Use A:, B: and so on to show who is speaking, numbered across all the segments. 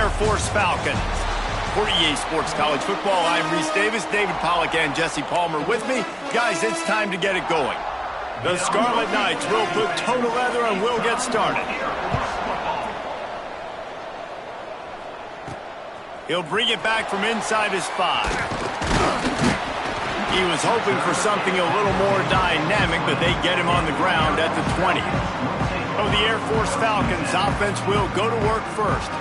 A: Air Force Falcons. For EA Sports College Football, I'm Reese Davis, David Pollack, and Jesse Palmer with me. Guys, it's time to get it going. The Scarlet Knights will put toe to leather and we'll get started. He'll bring it back from inside his 5. He was hoping for something a little more dynamic, but they get him on the ground at the 20. So the Air Force Falcons offense will go to work first.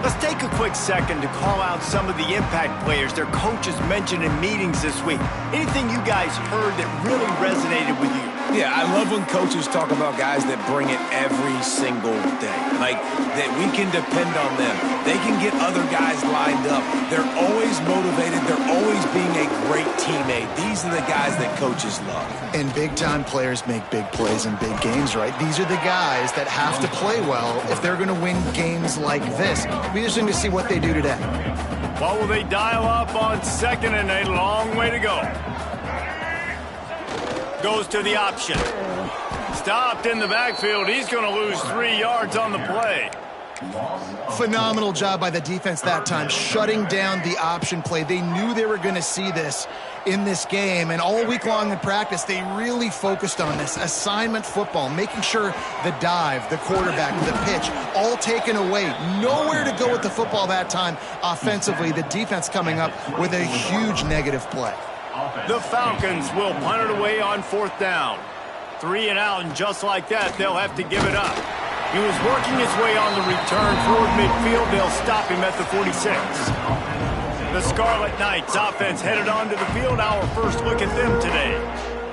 A: Let's take a quick second to call out some of the impact players their coaches mentioned in meetings this week. Anything you guys heard that really resonated with you?
B: Yeah, I love when coaches talk about guys that bring it every single day. Like, that we can depend on them. They can get other guys lined up. They're always motivated. They're always being a great teammate. These are the guys that coaches love.
C: And big-time players make big plays in big games, right? These are the guys that have to play well if they're going to win games like this. Be interesting to see what they do today.
A: What will they dial up on second and a long way to go? Goes to the option. Stopped in the backfield. He's going to lose 3 yards on the play.
C: Phenomenal job by the defense that time, shutting down the option play. They knew they were going to see this in this game, and all week long in practice, they really focused on this. Assignment football, making sure the dive, the quarterback, the pitch, all taken away. Nowhere to go with the football that time offensively. The defense coming up with a huge negative play.
A: The Falcons will punt it away on 4th down. 3 and out, and just like that, they'll have to give it up. He was working his way on the return toward midfield. They'll stop him at the 46. The Scarlet Knights offense headed onto the field. Our first look at them today.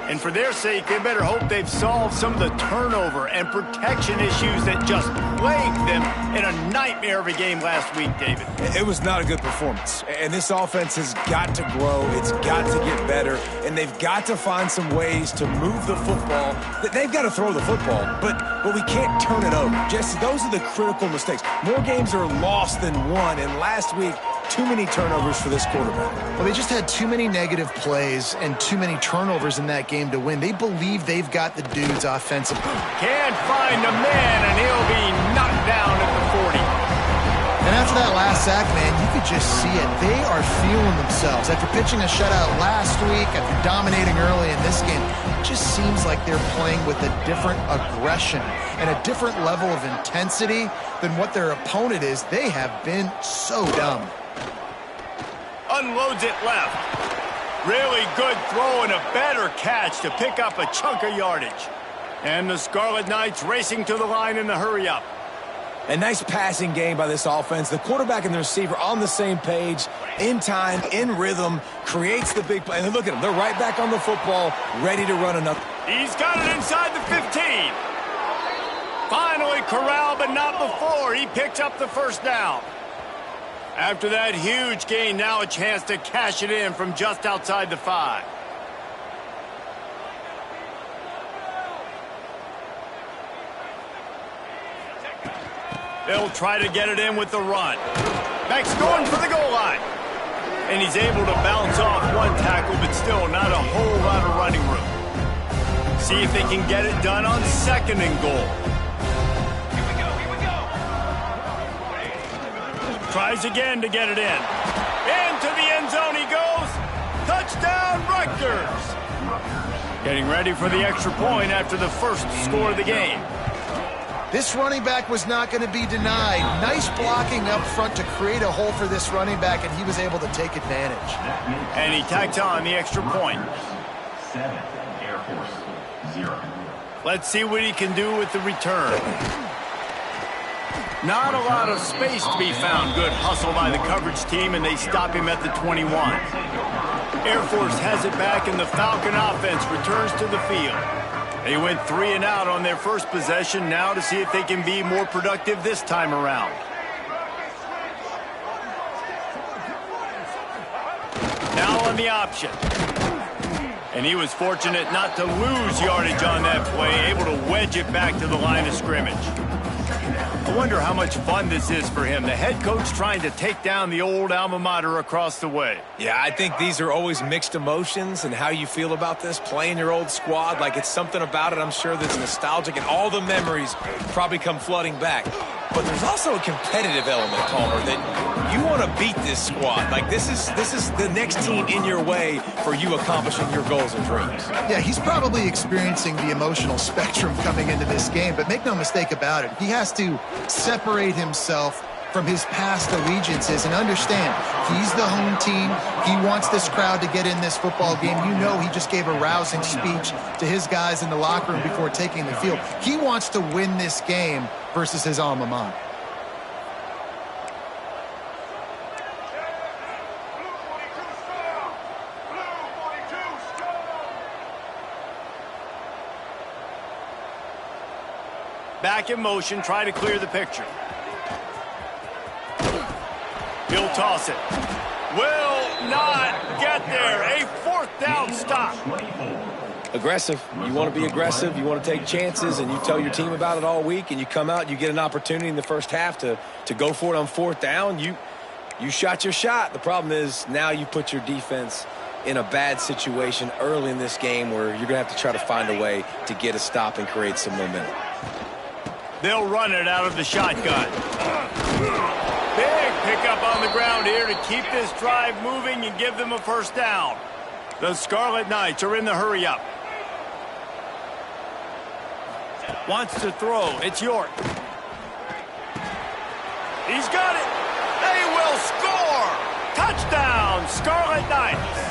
A: And for their sake, they better hope they've solved some of the turnover and protection issues that just plagued them in a nightmare of a game last week, David.
B: It was not a good performance. And this offense has got to grow. It's got to get better. And they've got to find some ways to move the football. They've got to throw the football, but we can't turn it over. Jesse, those are the critical mistakes. More games are lost than won. And last week, too many turnovers for this quarterback.
C: Well, they just had too many negative plays and too many turnovers in that game to win. They believe they've got the dudes offensively.
A: Can't find a man, and he'll be knocked down at the 40.
C: And after that last sack, man, you could just see it. They are feeling themselves. After pitching a shutout last week, after dominating early in this game, it just seems like they're playing with a different aggression and a different level of intensity than what their opponent is. They have been so dumb.
A: Unloads it left. Really good throw and a better catch to pick up a chunk of yardage. And the Scarlet Knights racing to the line in the hurry-up.
B: A nice passing game by this offense. The quarterback and the receiver on the same page, in time, in rhythm, creates the big play. And look at them. They're right back on the football, ready to run another.
A: He's got it inside the 15. Finally corralled, but not before. He picks up the first down. After that huge gain, now a chance to cash it in from just outside the 5. They'll try to get it in with the run. Max going for the goal line. And he's able to bounce off one tackle, but still not a whole lot of running room. See if they can get it done on 2nd and goal. Tries again to get it in. Into the end zone he goes. Touchdown, Rutgers. Getting ready for the extra point after the first score of the game.
C: This running back was not going to be denied. Nice blocking up front to create a hole for this running back, and he was able to take advantage.
A: And he tacked on the extra point.
D: 7, Air Force, 0.
A: Let's see what he can do with the return. Not a lot of space to be found. Good hustle by the coverage team, and they stop him at the 21. Air Force has it back, and the Falcon offense returns to the field. They went 3 and out on their first possession, now to see if they can be more productive this time around. Now on the option. And he was fortunate not to lose yardage on that play, able to wedge it back to the line of scrimmage. A wonder how much fun this is for him. The head coach trying to take down the old alma mater across the way.
B: Yeah, I think these are always mixed emotions and how you feel about this, playing your old squad. Like, it's something about it, I'm sure, that's nostalgic, and all the memories probably come flooding back. But there's also a competitive element, Palmer, that you want to beat this squad. Like, this is the next team in your way for you accomplishing your goals and dreams.
C: Yeah, he's probably experiencing the emotional spectrum coming into this game, but make no mistake about it, he has to separate himself from his past allegiances and understand he's the home team. He wants this crowd to get in this football game. You know, he just gave a rousing speech to his guys in the locker room before taking the field. He wants to win this game versus his alma mater.
A: Back in motion, try to clear the picture. He'll toss it. Will not get there. A fourth down stop.
B: Aggressive. You want to be aggressive. You want to take chances, and you tell your team about it all week, and you come out, you get an opportunity in the first half to go for it on fourth down. You shot your shot. The problem is now you put your defense in a bad situation early in this game where you're going to have to try to find a way to get a stop and create some momentum.
A: They'll run it out of the shotgun. Big pickup on the ground here to keep this drive moving and give them a first down. The Scarlet Knights are in the hurry-up. Wants to throw. It's York. He's got it. They will score. Touchdown, Scarlet Knights.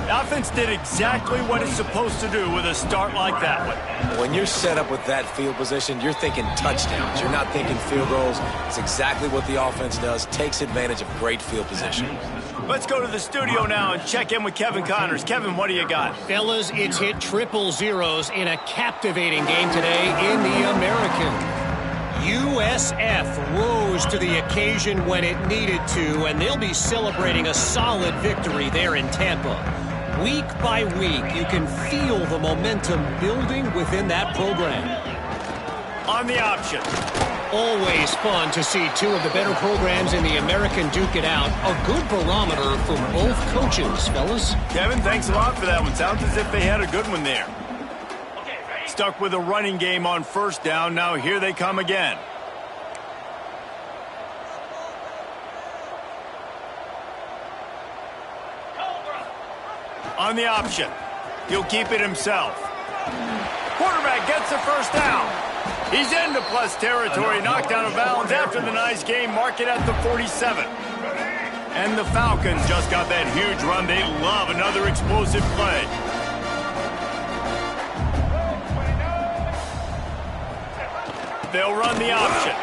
A: The offense did exactly what it's supposed to do with a start like that one.
B: When you're set up with that field position, you're thinking touchdowns. You're not thinking field goals. It's exactly what the offense does. Takes advantage of great field position.
A: Let's go to the studio now and check in with Kevin Connors. Kevin, what do you got?
E: Fellas, it's hit triple zeros in a captivating game today in the American. USF rose to the occasion when it needed to, and they'll be celebrating a solid victory there in Tampa. Week by week, you can feel the momentum building within that program.
A: On the option.
E: Always fun to see two of the better programs in the American duke it out. A good barometer for both coaches, fellas.
A: Kevin, thanks a lot for that one. Sounds as if they had a good one there. Stuck with a running game on first down. Now here they come again. On the option. He'll keep it himself. Quarterback gets the first down. He's into plus territory, knocked out of bounds after the nice game. Mark it at the 47. And the Falcons just got that huge run. They love another explosive play. They'll run the option.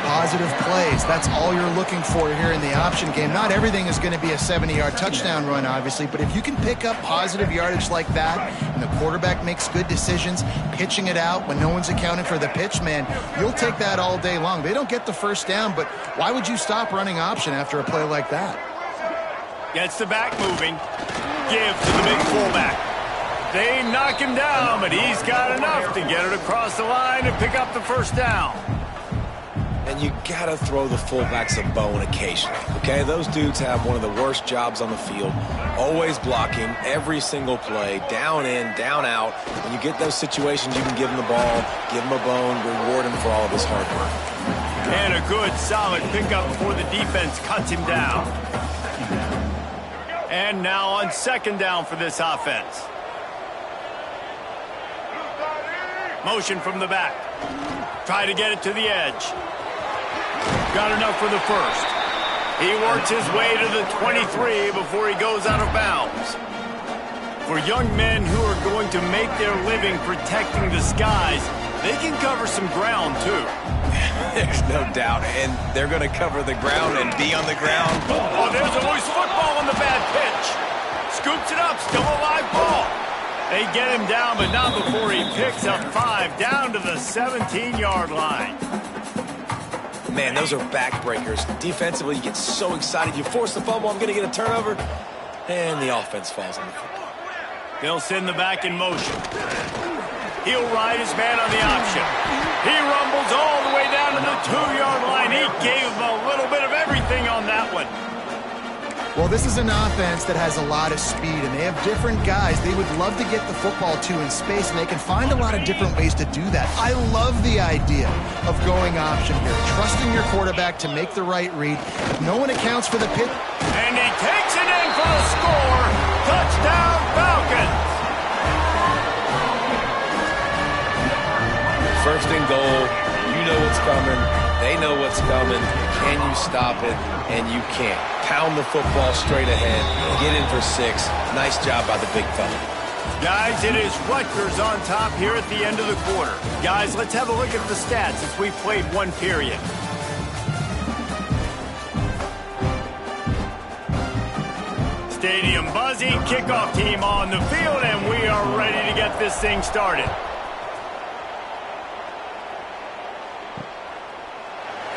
C: Positive plays. That's all you're looking for here in the option game. Not everything is going to be a 70-yard touchdown run, obviously, but if you can pick up positive yardage like that and the quarterback makes good decisions, pitching it out when no one's accounting for the pitch, man, you'll take that all day long. They don't get the first down, but why would you stop running option after a play like that?
A: Gets the back moving. Give to the big fullback. They knock him down, but he's got enough to get it across the line and pick up the first down.
B: And you got to throw the fullbacks a bone occasionally, okay? Those dudes have one of the worst jobs on the field, always blocking every single play, down in, down out. When you get those situations, you can give him the ball, give him a bone, reward him for all of his hard work.
A: And a good, solid pickup before the defense cuts him down. And now on second down for this offense. Motion from the back. Try to get it to the edge. Got enough for the first. He works his way to the 23 before he goes out of bounds. For young men who are going to make their living protecting the skies, they can cover some ground too.
B: There's no doubt, and they're going to cover the ground and be on the ground.
A: Oh, there's always football on the bad pitch. Scoops it up, still a live ball. They get him down, but not before he picks up 5 down to the 17-yard line.
B: Man, those are backbreakers. Defensively, you get so excited. You force the fumble, I'm going to get a turnover, and the offense falls on the football.
A: They'll send the back in motion. He'll ride his man on the option. He rumbles all the way down to the 2-yard line. He gave him a little bit of everything on that one.
C: Well, this is an offense that has a lot of speed, and they have different guys they would love to get the football to in space, and they can find a lot of different ways to do that. I love the idea of going option here, trusting your quarterback to make the right read. If no one accounts for the pitch.
A: And he takes it in for the score. Touchdown, Falcons.
F: First and goal. You know what's coming. They know what's coming. Can you stop it? And you can't. Pound the football straight ahead. Get in for 6. Nice job by the big fella.
A: Guys, it is Rutgers on top here at the end of the quarter. Guys, let's have a look at the stats as we played one period. Stadium buzzing, kickoff team on the field, and we are ready to get this thing started.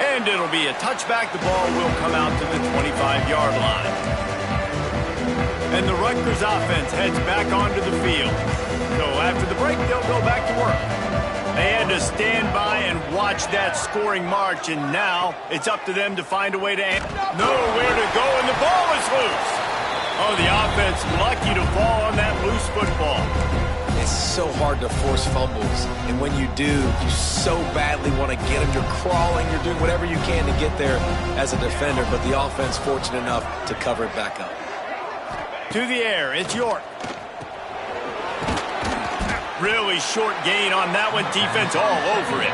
A: And it'll be a touchback. The ball will come out to the 25-yard line. And the Rutgers offense heads back onto the field. So after the break, they'll go back to work. They had to stand by and watch that scoring march, and now it's up to them to find a way to nowhere to go, and the ball is loose. Oh, the offense lucky to fall on that loose football.
F: It's so hard to force fumbles, and when you do, you so badly want to get them. You're crawling, you're doing whatever you can to get there as a defender, but the offense fortunate enough to cover it back up.
A: To the air, it's York. Really short gain on that one, defense all over it.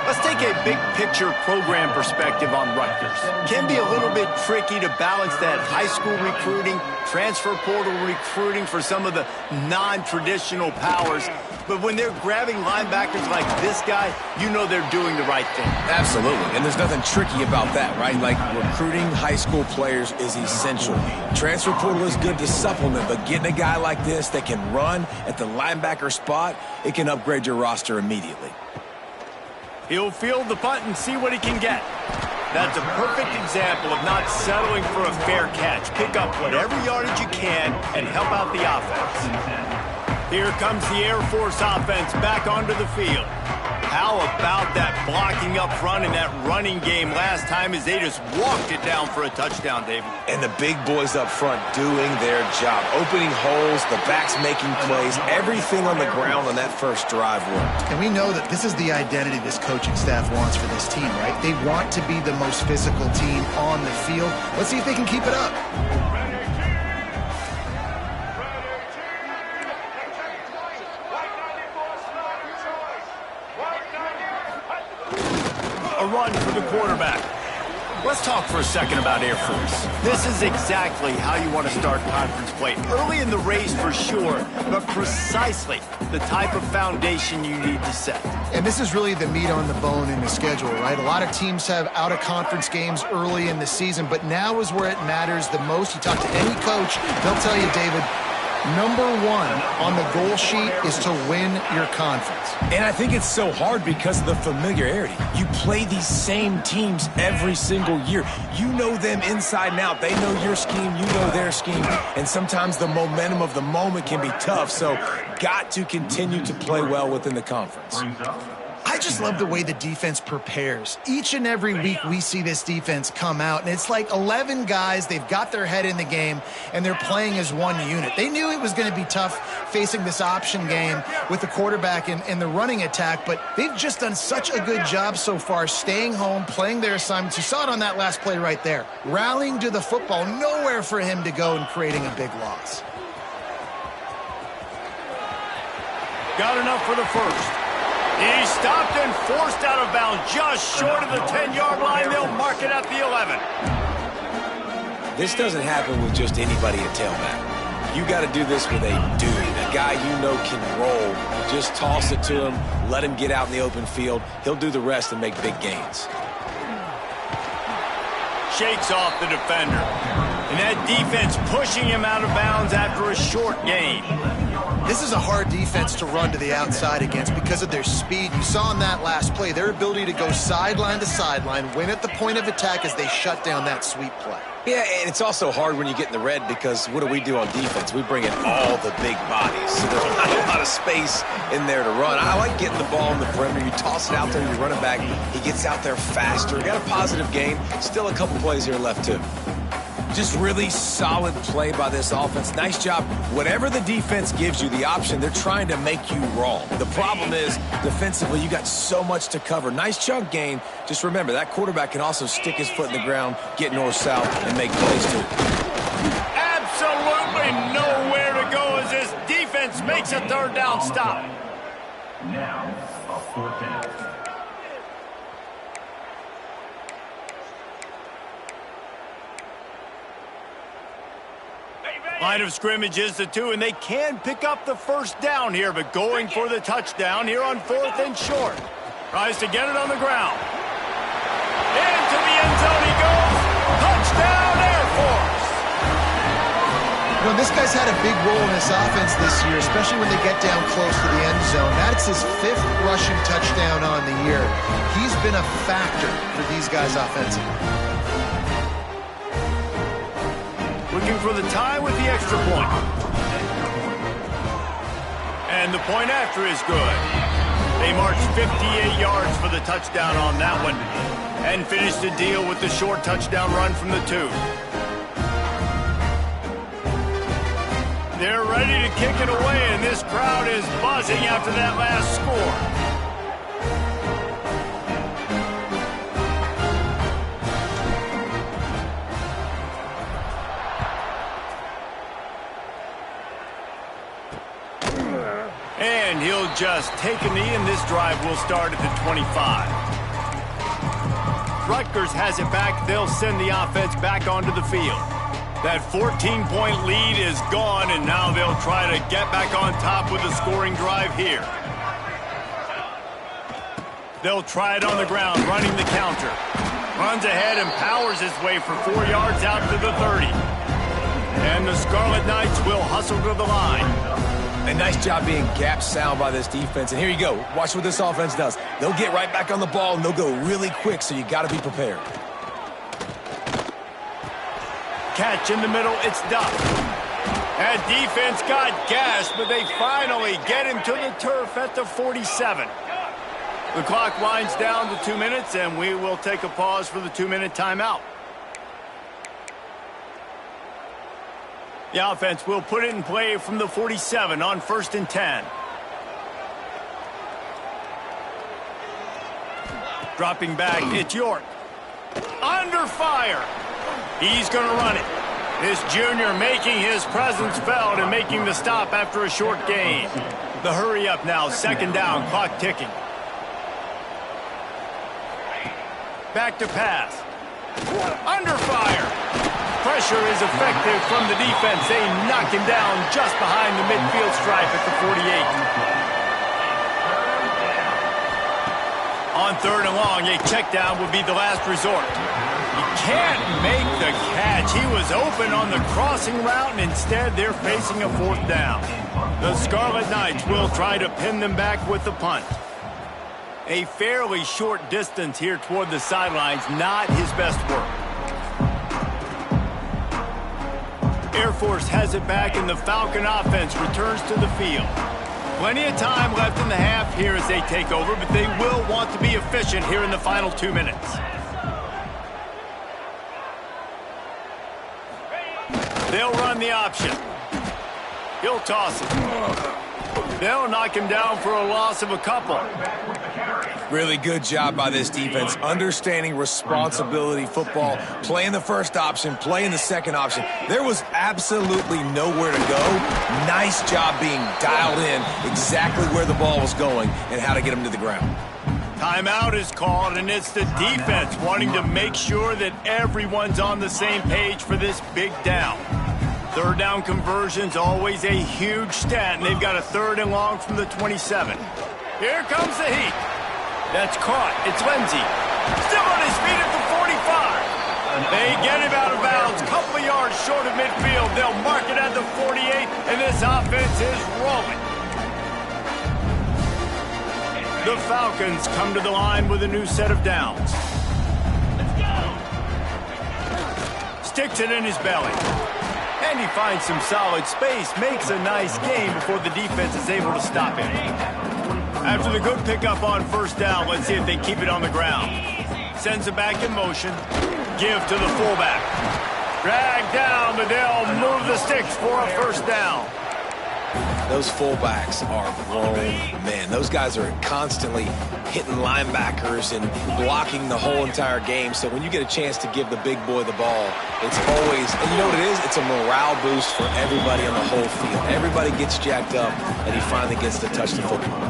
A: Let's take a big picture program perspective on Rutgers. Can be a little bit tricky to balance that high school recruiting, transfer portal recruiting for some of the non-traditional powers. But when they're grabbing linebackers like this guy, you know they're doing the right thing.
B: Absolutely, and there's nothing tricky about that, right? Like, recruiting high school players is essential. Transfer portal is good to supplement, but getting a guy like this that can run at the linebacker spot, it can upgrade your roster immediately.
A: He'll field the punt and see what he can get. That's a perfect example of not settling for a fair catch. Pick up whatever yardage you can and help out the offense. Here comes the Air Force offense back onto the field. How about that blocking up front and that running game last time as they just walked it down for a touchdown, David?
B: And the big boys up front doing their job. Opening holes, the backs making plays, everything on the ground on that first drive worked.
C: And we know that this is the identity this coaching staff wants for this team, right? They want to be the most physical team on the field. Let's see if they can keep it up.
A: A run for the quarterback. Let's talk for a second about Air Force. This is exactly how you want to start conference play. Early in the race for sure, but precisely the type of foundation you need to set.
C: And this is really the meat on the bone in the schedule, right? A lot of teams have out-of-conference games early in the season, but now is where it matters the most. You talk to any coach, they'll tell you, David, number one on the goal sheet is to win your conference.
B: And I think it's so hard because of the familiarity. You play these same teams every single year. You know them inside and out. They know your scheme, you know their scheme. And sometimes the momentum of the moment can be tough. So got to continue to play well within the conference.
C: I just love the way the defense prepares. Each and every week we see this defense come out, and it's like 11 guys, they've got their head in the game, and they're playing as one unit. They knew it was going to be tough facing this option game with the quarterback and the running attack, but they've just done such a good job so far staying home, playing their assignments. You saw it on that last play right there. Rallying to the football, nowhere for him to go and creating a big loss.
A: Got enough for the first. He stopped and forced out of bounds just short of the 10-yard line. They'll mark it at the 11.
F: This doesn't happen with just anybody at tailback. You got to do this with a dude, a guy you know can roll. Just toss it to him, let him get out in the open field. He'll do the rest and make big gains.
A: Shakes off the defender. And that defense pushing him out of bounds after a short gain.
C: This is a hard defense to run to the outside against because of their speed. You saw in that last play their ability to go sideline to sideline, win at the point of attack as they shut down that sweep play.
F: Yeah, and it's also hard when you get in the red because what do on defense? We bring in all the big bodies, so there's not a lot of space in there to run. I like getting the ball in the perimeter. You toss it out there, you run it back. He gets out there faster. Got a positive game. Still a couple plays here left, too.
B: Just really solid play by this offense. Nice job. Whatever the defense gives you, the option, they're trying to make you wrong. The problem is, defensively, you got so much to cover. Nice chunk gain. Just remember, that quarterback can also stick his foot in the ground, get north-south, and make plays, too.
A: Absolutely nowhere to go as this defense makes a third down stop.
D: Now, a fourth down.
A: Line of scrimmage is the 2, and they can pick up the first down here, but going for the touchdown here on 4th and short. Tries to get it on the ground. Into the end zone he goes. Touchdown, Air Force.
C: You know, this guy's had a big role in this offense this year, especially when they get down close to the end zone. That's his 5th rushing touchdown on the year. He's been a factor for these guys offensively.
A: Looking for the tie with the extra point. And the point after is good. They marched 58 yards for the touchdown on that one and finished the deal with the short touchdown run from the 2. They're ready to kick it away, and this crowd is buzzing after that last score. And he'll just take a knee, and this drive will start at the 25. Rutgers has it back. They'll send the offense back onto the field. That 14-point lead is gone, and now they'll try to get back on top with a scoring drive here. They'll try it on the ground, running the counter. Runs ahead and powers his way for 4 yards out to the 30. And the Scarlet Knights will hustle to the line.
B: A nice job being gap sound by this defense. And here you go. Watch what this offense does. They'll get right back on the ball, and they'll go really quick, so you got to be prepared.
A: Catch in the middle. It's Duff. That defense got gassed, but they finally get him to the turf at the 47. The clock winds down to 2 minutes, and we will take a pause for the 2-minute timeout. The offense will put it in play from the 47 on 1st and 10. Dropping back, it's York. Under fire. He's going to run it. This junior making his presence felt and making the stop after a short gain. The hurry up now, 2nd down, clock ticking. Back to pass. Under fire. Pressure is effective from the defense. They knock him down just behind the midfield stripe at the 48. On 3rd and long, a check down would be the last resort. He can't make the catch. He was open on the crossing route, and instead they're facing a 4th down. The Scarlet Knights will try to pin them back with the punt. A fairly short distance here toward the sidelines, not his best work. Air Force has it back, and the Falcon offense returns to the field. Plenty of time left in the half here as they take over, but they will want to be efficient here in the final 2 minutes. They'll run the option. He'll toss it. They'll knock him down for a loss of a couple.
B: Really good job by this defense, understanding responsibility football, playing the first option, playing the second option. There was absolutely nowhere to go. Nice job being dialed in exactly where the ball was going and how to get him to the ground.
A: Timeout is called, and it's the defense wanting to make sure that everyone's on the same page for this big down. 3rd down conversion's always a huge stat, and they've got a 3rd and long from the 27. Here comes the heat. That's caught. It's Lindsey. Still on his feet at the 45. They get him out of bounds. Couple of yards short of midfield. They'll mark it at the 48, and this offense is rolling. The Falcons come to the line with a new set of downs. Sticks it in his belly. And he finds some solid space, makes a nice game before the defense is able to stop him. After the good pickup on first down, let's see if they keep it on the ground. Sends it back in motion. Give to the fullback. Drag down, but they'll move the sticks for a first down.
F: Those fullbacks are grown men. Those guys are constantly hitting linebackers and blocking the whole entire game. So when you get a chance to give the big boy the ball, it's always, and you know what it is? It's a morale boost for everybody on the whole field. Everybody gets jacked up, and he finally gets to touch the football.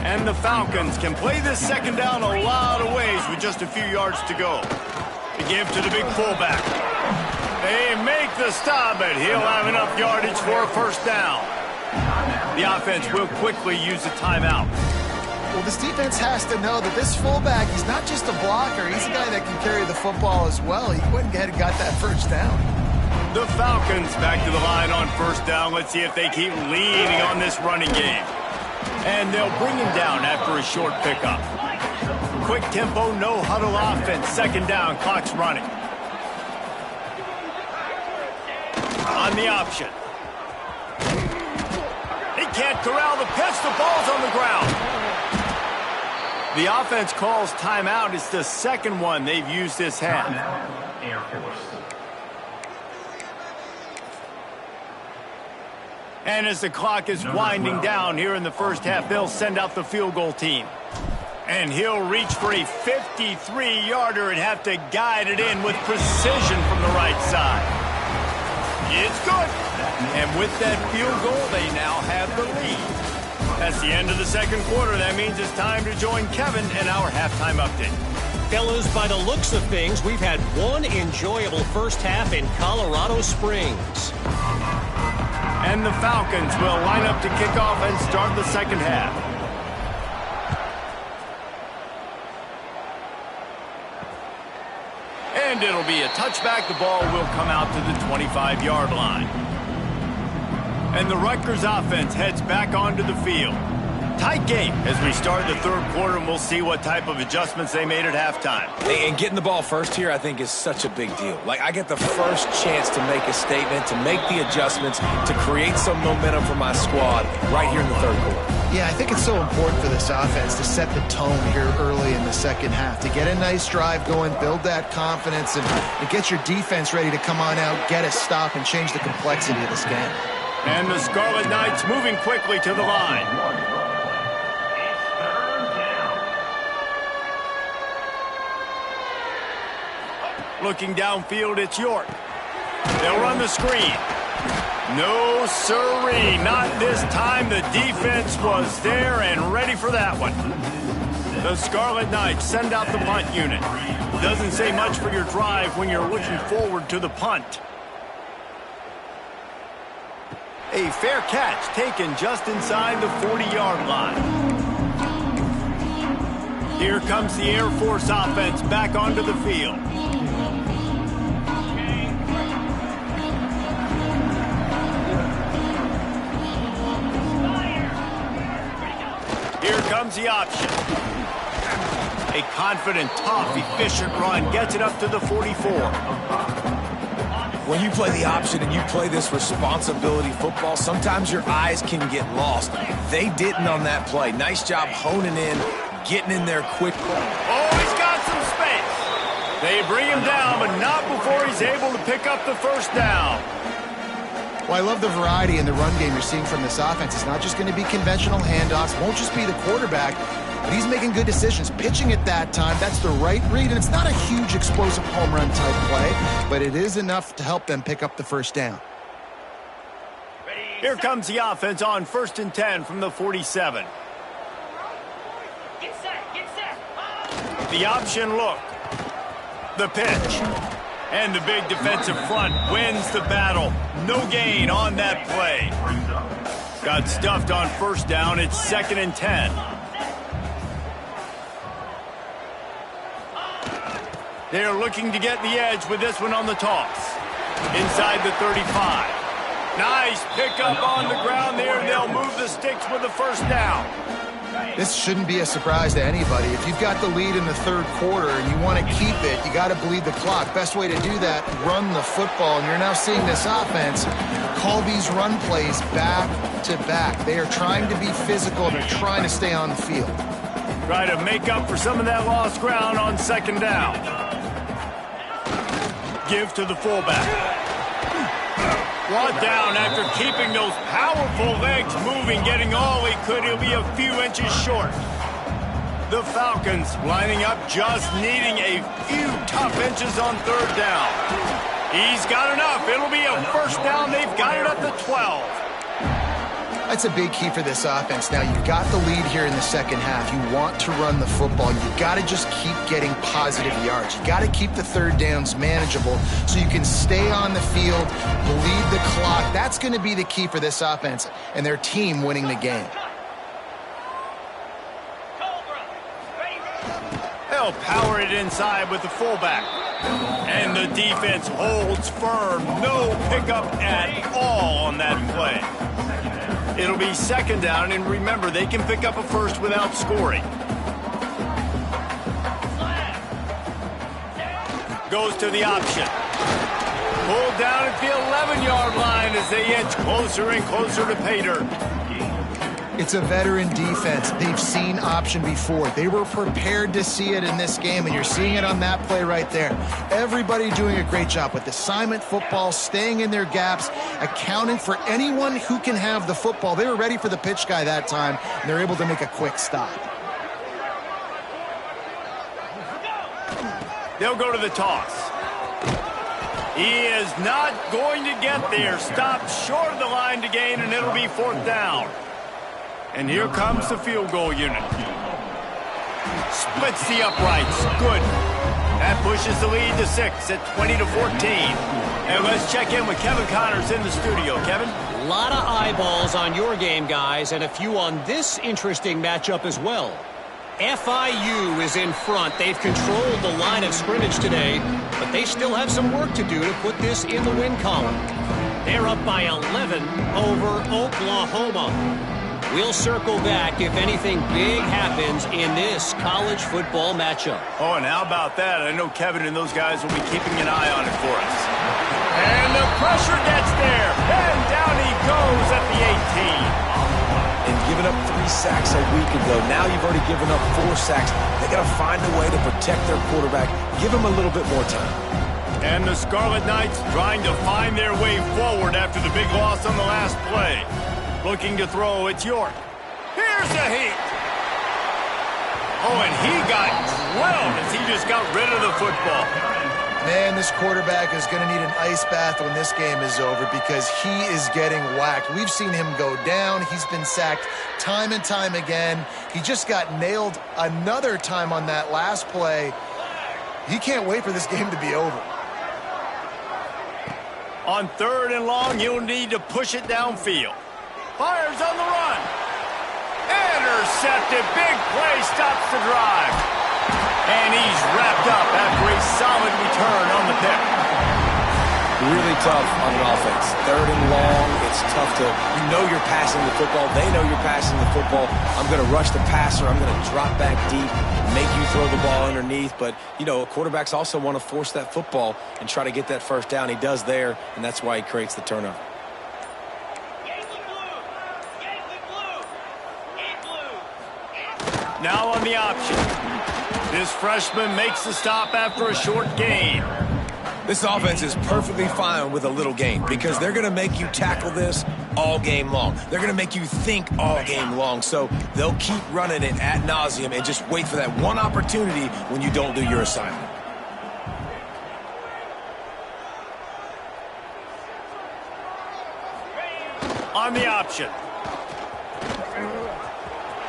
A: And the Falcons can play this second down a lot of ways with just a few yards to go. They give to the big fullback. They make the stop, but he'll have enough yardage for a first down. The offense will quickly use a timeout.
C: Well, this defense has to know that this fullback, he's not just a blocker. He's a guy that can carry the football as well. He went ahead and got that first down.
A: The Falcons back to the line on first down. Let's see if they keep leading on this running game. And they'll bring him down after a short pickup. Quick tempo, no huddle offense. Second down, clock's running. On the option. He can't corral the pitch. The ball's on the ground. The offense calls timeout. It's the second one they've used this half.
D: Air Force.
A: And as the clock is winding down here in the first half, they'll send out the field goal team. And he'll reach for a 53-yarder and have to guide it in with precision from the right side. It's good. And with that field goal, they now have the lead. That's the end of the second quarter. That means it's time to join Kevin in our halftime update.
E: Fellas, by the looks of things, we've had one enjoyable first half in Colorado Springs.
A: And the Falcons will line up to kick off and start the second half. And it'll be a touchback. The ball will come out to the 25-yard line. And the Rutgers offense heads back onto the field. Tight game as we start the third quarter, and we'll see what type of adjustments they made at halftime.
F: And getting the ball first here, I think, is such a big deal. Like, I get the first chance to make a statement, to make the adjustments, to create some momentum for my squad right here in the third quarter.
C: Yeah, I think it's so important for this offense to set the tone here early in the second half, to get a nice drive going, build that confidence, and get your defense ready to come on out, get a stop, and change the complexity of this game.
A: And the Scarlet Knights moving quickly to the line. Looking downfield, it's York. They'll run the screen. No siree, not this time. The defense was there and ready for that one. The Scarlet Knights send out the punt unit. Doesn't say much for your drive when you're looking forward to the punt. A fair catch taken just inside the 40-yard line. Here comes the Air Force offense back onto the field. Here comes the option. A confident, tough, efficient run gets it up to the 44.
F: When you play the option and you play this responsibility football, sometimes your eyes can get lost. They didn't on that play. Nice job honing in, getting in there quick.
A: Oh, he's got some space. They bring him down, but not before he's able to pick up the first down.
C: Well, I love the variety in the run game you're seeing from this offense. It's not just going to be conventional handoffs. It won't just be the quarterback, but he's making good decisions. Pitching at that time, that's the right read, and it's not a huge explosive home run type play, but it is enough to help them pick up the first down.
A: Here comes the offense on 1st and 10 from the 47.
G: Get set, get set.
A: The option look. The pitch. And the big defensive front wins the battle. No gain on that play. Got stuffed on first down. It's 2nd and 10. They're looking to get the edge with this one on the toss. Inside the 35. Nice pickup on the ground there, and they'll move the sticks with the first down.
C: This shouldn't be a surprise to anybody. If you've got the lead in the third quarter and you want to keep it, you got to bleed the clock. Best way to do that, run the football. And you're now seeing this offense call these run plays back to back. They are trying to be physical. They're trying to stay on the field.
A: Try to make up for some of that lost ground on second down. Give to the fullback. Brought down after keeping those powerful legs moving, getting all he could. He'll be a few inches short. The Falcons lining up, just needing a few tough inches on third down. He's got enough. It'll be a first down. They've got it at the 12.
C: That's a big key for this offense. Now, you've got the lead here in the second half. You want to run the football. You've got to just keep getting positive yards. You've got to keep the third downs manageable so you can stay on the field, bleed the clock. That's going to be the key for this offense and their team winning the game.
A: They'll power it inside with the fullback. And the defense holds firm. No pickup at all on that play. It'll be second down, and remember, they can pick up a first without scoring. Goes to the option. Pulled down at the 11-yard line as they inch closer and closer to pay dirt.
C: It's a veteran defense. They've seen option before. They were prepared to see it in this game, and you're seeing it on that play right there. Everybody doing a great job with assignment football, staying in their gaps, accounting for anyone who can have the football. They were ready for the pitch guy that time, and they're able to make a quick stop.
A: They'll go to the toss. He is not going to get there. Stopped short of the line to gain, and it'll be fourth down. And here comes the field goal unit. Splits the uprights. Good. That pushes the lead to 6 at 20-14. And let's check in with Kevin Connors in the studio. Kevin?
E: A lot of eyeballs on your game, guys, and a few on this interesting matchup as well. FIU is in front. They've controlled the line of scrimmage today, but they still have some work to do to put this in the win column. They're up by 11 over Oklahoma. We'll circle back if anything big happens in this college football matchup.
A: Oh, and how about that? I know Kevin and those guys will be keeping an eye on it for us. And the pressure gets there. And down he goes at the 18.
F: And giving up 3 sacks a week ago. Now you've already given up 4 sacks. They got to find a way to protect their quarterback. Give him a little bit more time.
A: And the Scarlet Knights trying to find their way forward after the big loss on the last play. Looking to throw, it's York. Here's a heat. Oh, and he got drilled as he just got rid of the football.
C: Man, this quarterback is going to need an ice bath when this game is over because he is getting whacked. We've seen him go down. He's been sacked time and time again. He just got nailed another time on that last play. He can't wait for this game to be over.
A: On third and long, you'll need to push it downfield. Fires on the run. Intercepted. Big play stops the drive. And he's wrapped up after a solid return on the pick.
F: Really tough on an offense. Third and long, it's tough to, you know you're passing the football. They know you're passing the football. I'm going to rush the passer. I'm going to drop back deep, make you throw the ball underneath. But, you know, quarterbacks also want to force that football and try to get that first down. He does there, and that's why he creates the turnover.
A: Now on the option. This freshman makes the stop after a short gain.
F: This offense is perfectly fine with a little gain because they're going to make you tackle this all game long. They're going to make you think all game long. So they'll keep running it ad nauseum and just wait for that one opportunity when you don't do your assignment.
A: On the option.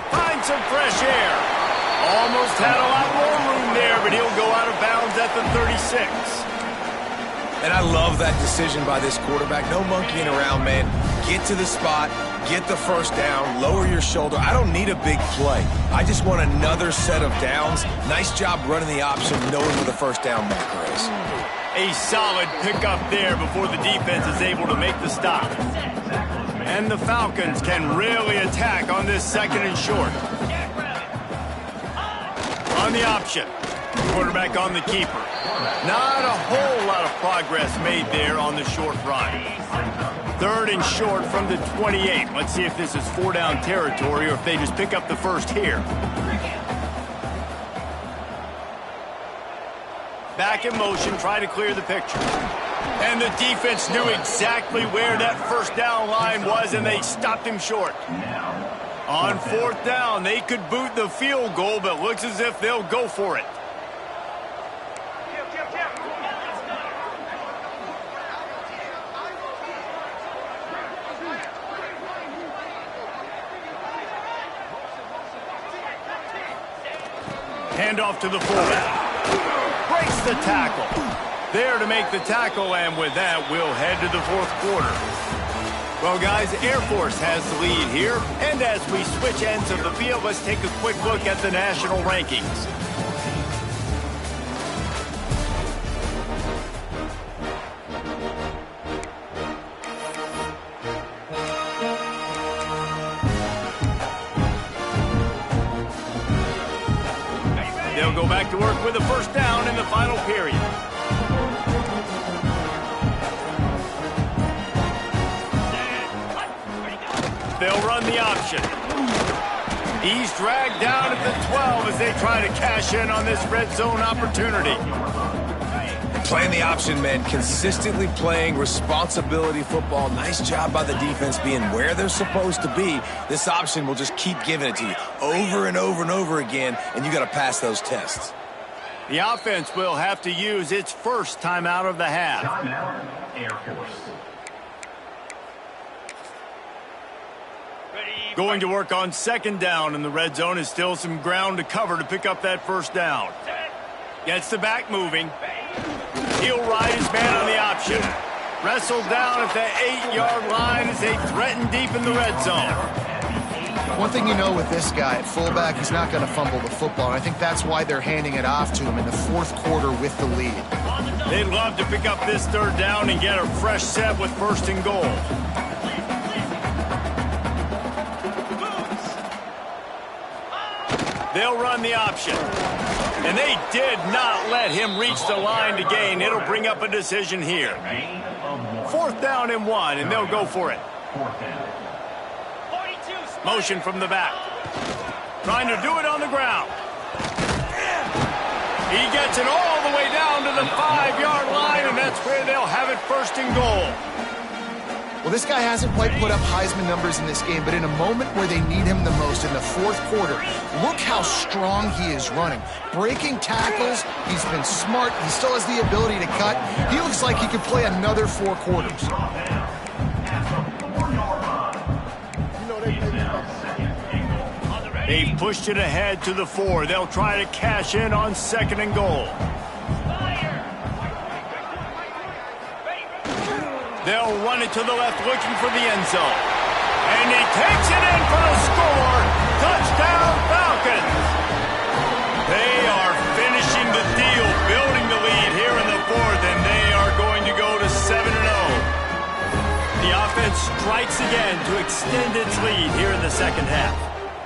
A: Find some fresh air. Almost had a lot more room there, but he'll go out of bounds at the 36.
F: And I love that decision by this quarterback. No monkeying around, man. Get to the spot,
B: get the first down, lower your shoulder. I don't need a big play. I just want another set of downs. Nice job running the option, knowing where the first down marker is.
A: A solid pickup there before the defense is able to make the stop. And the Falcons can really attack on this second and short. On the option. Quarterback on the keeper. Not a whole lot of progress made there on the short run. Third and short from the 28. Let's see if this is 4-down territory or if they just pick up the first here. Back in motion, try to clear the picture. And the defense knew exactly where that first down line was, and they stopped him short. On fourth down, they could boot the field goal, but looks as if they'll go for it. Handoff to the fullback. Breaks the tackle. There to make the tackle, and with that, we'll head to the fourth quarter. Well, guys, Air Force has the lead here, and as we switch ends of the field, let's take a quick look at the national rankings. They'll go back to work with a first down in the final period. They'll run the option. He's dragged down at the 12 as they try to cash in on this red zone opportunity.
B: Playing the option, man. Consistently playing responsibility football. Nice job by the defense being where they're supposed to be. This option will just keep giving it to you over and over and over again, and you got to pass those tests.
A: The offense will have to use its first timeout of the half.
D: Timeout, Air Force.
A: Going to work on second down, and the red zone is still some ground to cover to pick up that first down. Gets the back moving. He'll ride his man on the option. Wrestled down at the 8-yard line as they threaten deep in the red zone.
C: One thing you know with this guy at fullback, he's not going to fumble the football, and I think that's why they're handing it off to him in the fourth quarter with the lead.
A: They'd love to pick up this third down and get a fresh set with first and goal. They'll run the option. And they did not let him reach the line to gain. It'll bring up a decision here. Fourth down and 1, and they'll go for it. Motion from the back. Trying to do it on the ground. He gets it all the way down to the 5-yard line, and that's where they'll have it first and goal.
C: Well, this guy hasn't quite put up Heisman numbers in this game, but in a moment where they need him the most in the fourth quarter, look how strong he is running. Breaking tackles, he's been smart, he still has the ability to cut. He looks like he could play another 4 quarters.
A: They've pushed it ahead to the 4. They'll try to cash in on second and goal. They'll run it to the left, looking for the end zone. And he takes it in for a score. Touchdown, Falcons. They are finishing the deal, building the lead here in the fourth, and they are going to go to 7-0. The offense strikes again to extend its lead here in the second half.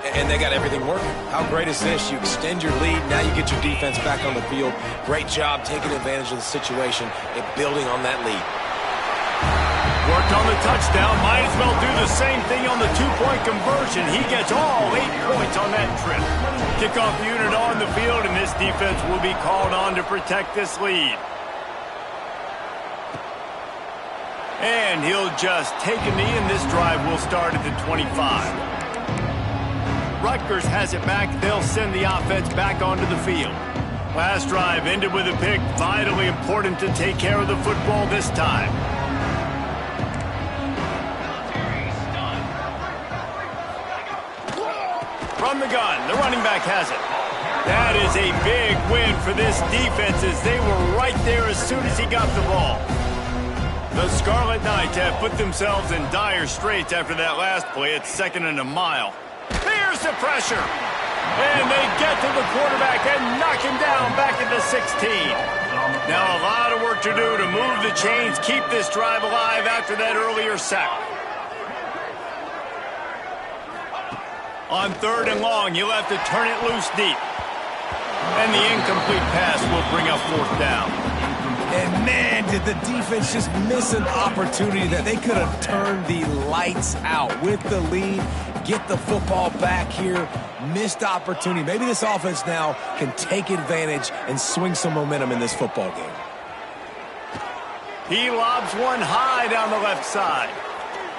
F: And they got everything working. How great is this? You extend your lead, now you get your defense back on the field. Great job taking advantage of the situation and building on that lead.
A: Worked on the touchdown, might as well do the same thing on the 2-point conversion. He gets all 8 points on that trip. Kickoff unit on the field, and this defense will be called on to protect this lead. And he'll just take a knee, and this drive will start at the 25. Rutgers has it back. They'll send the offense back onto the field. Last drive ended with a pick. Vitally important to take care of the football this time. From the gun, the running back has it. That is a big win for this defense as they were right there as soon as he got the ball. The Scarlet Knights have put themselves in dire straits after that last play at 2nd and a mile. Here's the pressure. And they get to the quarterback and knock him down back at the 16. Now a lot of work to do to move the chains, keep this drive alive after that earlier sack. On 3rd and long, you'll have to turn it loose deep. And the incomplete pass will bring up 4th down.
B: And man, did the defense just miss an opportunity that they could have turned the lights out with the lead, get the football back here. Missed opportunity. Maybe this offense now can take advantage and swing some momentum in this football game.
A: He lobs one high down the left side.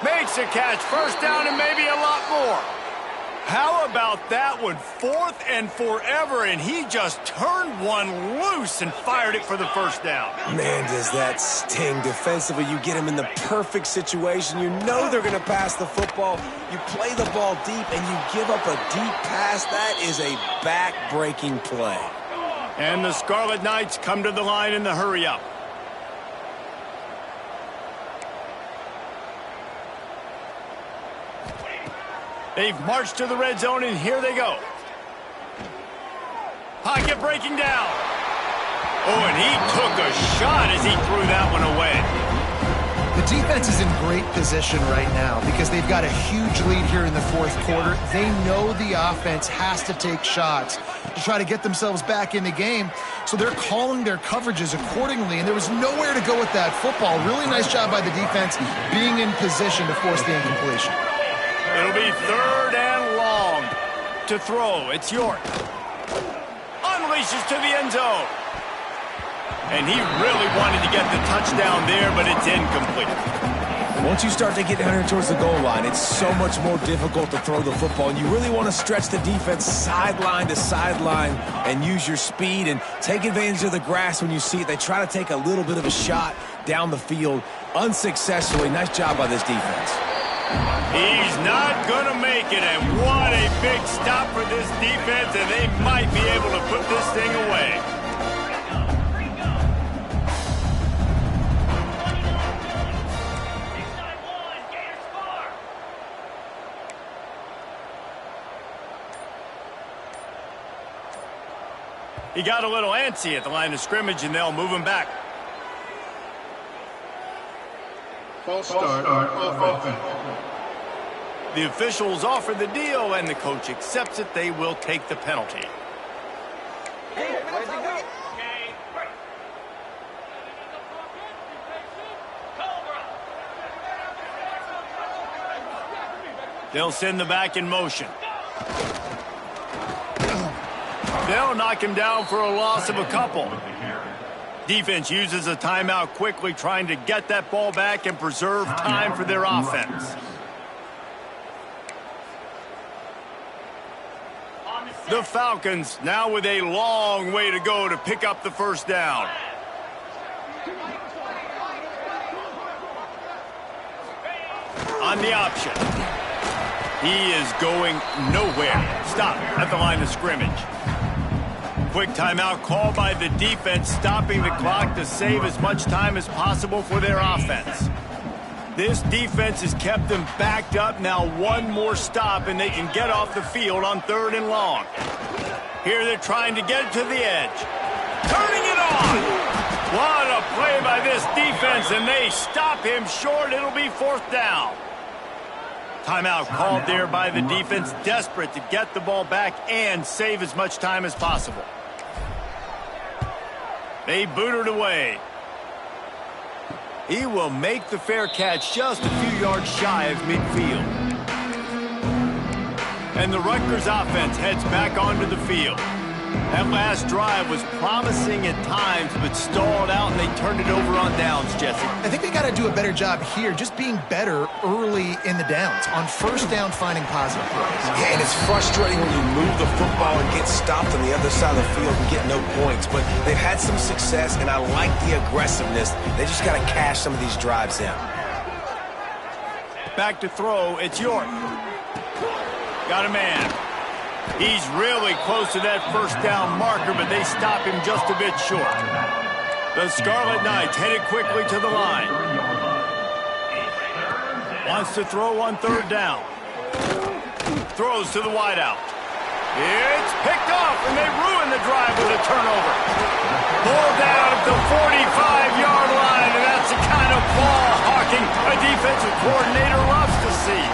A: Makes a catch, 1st down and maybe a lot more. How about that one? 4th and forever, and he just turned one loose and fired it for the 1st down.
B: Man, does that sting defensively. You get him in the perfect situation. You know they're going to pass the football. You play the ball deep, and you give up a deep pass. That is a back-breaking play.
A: And the Scarlet Knights come to the line in the hurry-up. They've marched to the red zone, and here they go. Pocket breaking down. Oh, and he took a shot as he threw that one away.
C: The defense is in great position right now because they've got a huge lead here in the 4th quarter. They know the offense has to take shots to try to get themselves back in the game, so they're calling their coverages accordingly, and there was nowhere to go with that football. Really nice job by the defense being in position to force the incompletion.
A: It'll be 3rd and long to throw. It's York. Unleashes to the end zone. And he really wanted to get the touchdown there, but it's incomplete.
B: Once you start to get down here towards the goal line, it's so much more difficult to throw the football. And you really want to stretch the defense sideline to sideline and use your speed and take advantage of the grass when you see it. They try to take a little bit of a shot down the field unsuccessfully. Nice job by this defense.
A: He's not going to make it, and what a big stop for this defense, and they might be able to put this thing away. He got a little antsy at the line of scrimmage, and they'll move him back.
D: False start of offense.
A: The officials offer the deal, and the coach accepts it. They will take the penalty. They'll send the back in motion. They'll knock him down for a loss of a couple. Defense uses a timeout quickly, trying to get that ball back and preserve time for their offense. The Falcons now with a long way to go to pick up the 1st down. On the option. He is going nowhere. Stop at the line of scrimmage. Quick timeout call by the defense, stopping the clock to save as much time as possible for their offense. This defense has kept them backed up. Now one more stop, and they can get off the field on 3rd and long. Here they're trying to get it to the edge. Turning it on! What a play by this defense, and they stop him short. It'll be 4th down. Timeout called there by the defense, desperate to get the ball back and save as much time as possible. They boot it away. He will make the fair catch just a few yards shy of midfield. And the Rutgers offense heads back onto the field. That last drive was promising at times, but stalled out, and they turned it over on downs, Jesse.
C: I think they got to do a better job here, just being better early in the downs. On 1st down, finding positive plays.
B: Yeah, and it's frustrating when you move the football and get stopped on the other side of the field and get no points. But they've had some success, and I like the aggressiveness. They just got to cash some of these drives in.
A: Back to throw, it's York. Got a man. He's really close to that 1st down marker, but they stop him just a bit short. The Scarlet Knights headed quickly to the line. Wants to throw on third down. Throws to the wideout. It's picked off, and they ruin the drive with a turnover. Pulled down at the 45-yard line, and that's the kind of ball hawking a defensive coordinator loves to see.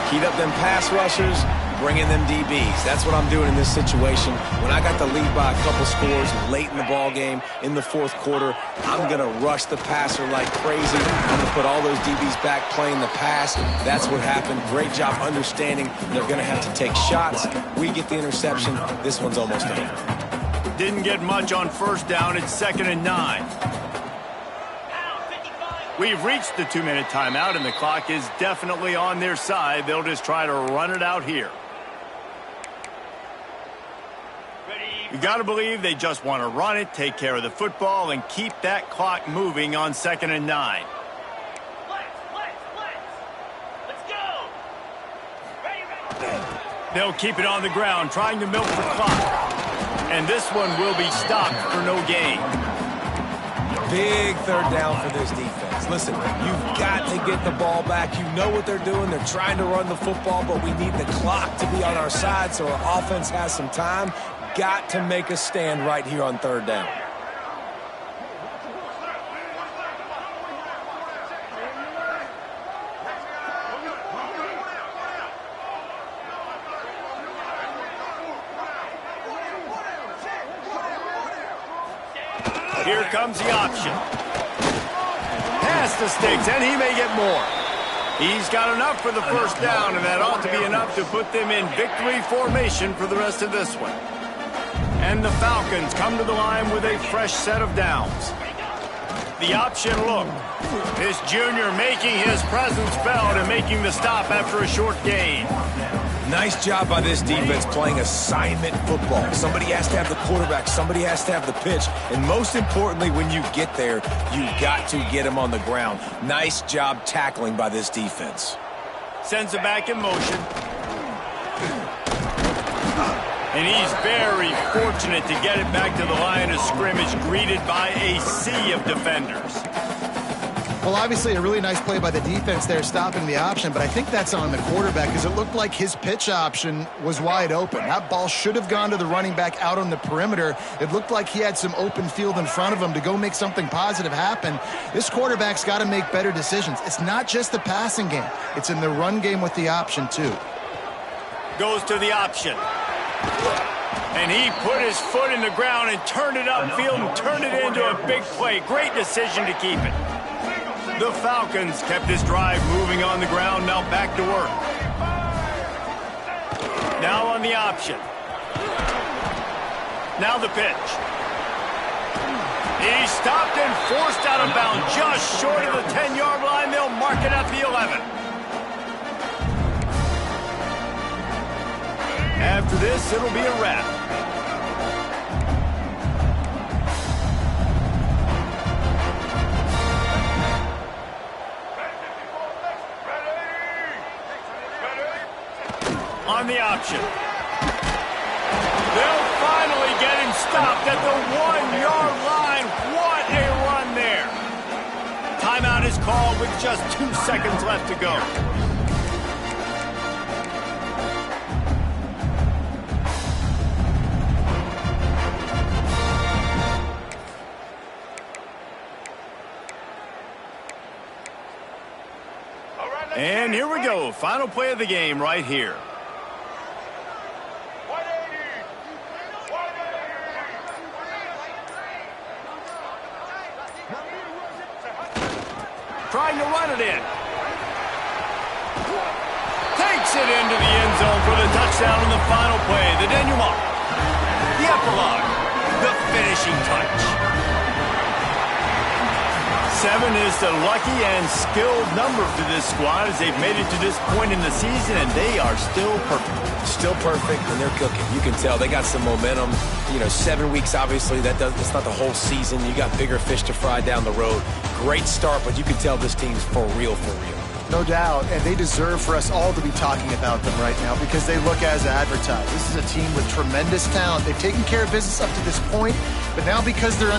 F: Heat up them pass rushers, bring in them DBs. That's what I'm doing in this situation. When I got the lead by a couple scores late in the ball game, in the fourth quarter, I'm going to rush the passer like crazy. I'm going to put all those DBs back playing the pass. That's what happened. Great job understanding they're going to have to take shots. We get the interception. This one's almost over.
A: Didn't get much on first down. It's 2nd and 9. We've reached the 2-minute timeout, and the clock is definitely on their side. They'll just try to run it out here. You got to believe they just want to run it, take care of the football, and keep that clock moving on 2nd and 9.
G: Let's go.
A: They'll keep it on the ground, trying to milk the clock. And this one will be stopped for no gain.
F: Big third down for this defense. Listen, you've got to get the ball back. You know what they're doing. They're trying to run the football, but we need the clock to be on our side so our offense has some time. Got to make a stand right here on third down.
A: Here comes the option. Pass the sticks, and he may get more. He's got enough for the first down, and that ought to be enough to put them in victory formation for the rest of this one. And the Falcons come to the line with a fresh set of downs. The option look. This junior making his presence felt and making the stop after a short gain.
F: Nice job by this defense playing assignment football. Somebody has to have the quarterback. Somebody has to have the pitch. And most importantly, when you get there, you've got to get him on the ground. Nice job tackling by this defense.
A: Sends it back in motion. And he's very fortunate to get it back to the line of scrimmage, greeted by a sea of defenders.
C: Well, obviously a really nice play by the defense there, stopping the option, but I think that's on the quarterback because it looked like his pitch option was wide open. That ball should have gone to the running back out on the perimeter. It looked like he had some open field in front of him to go make something positive happen. This quarterback's got to make better decisions. It's not just the passing game. It's in the run game with the option, too.
A: Goes to the option. And he put his foot in the ground and turned it upfield and turned it into a big play. Great decision to keep it. The Falcons kept this drive moving on the ground, now back to work. Now on the option. Now the pitch. He stopped and forced out of bounds just short of the 10-yard line. They'll mark it at the 11. After this, it'll be a wrap. On the option. They'll finally get him stopped at the 1-yard line. What a run there. Timeout is called with just 2 seconds left to go. And here we go. Final play of the game right here. Trying to run it in. Takes it into the end zone for the touchdown in the final play. The denouement. The epilogue. The finishing touch. 7 is the lucky and skilled number for this squad as they've made it to this point in the season, and they are still perfect.
F: Still perfect, and they're cooking. You can tell they got some momentum. You know, 7 weeks, obviously, that's not the whole season. You got bigger fish to fry down the road. Great start, but you can tell this team's for real, for real.
C: No doubt, and they deserve for us all to be talking about them right now because they look as advertised. This is a team with tremendous talent. They've taken care of business up to this point, but now because they're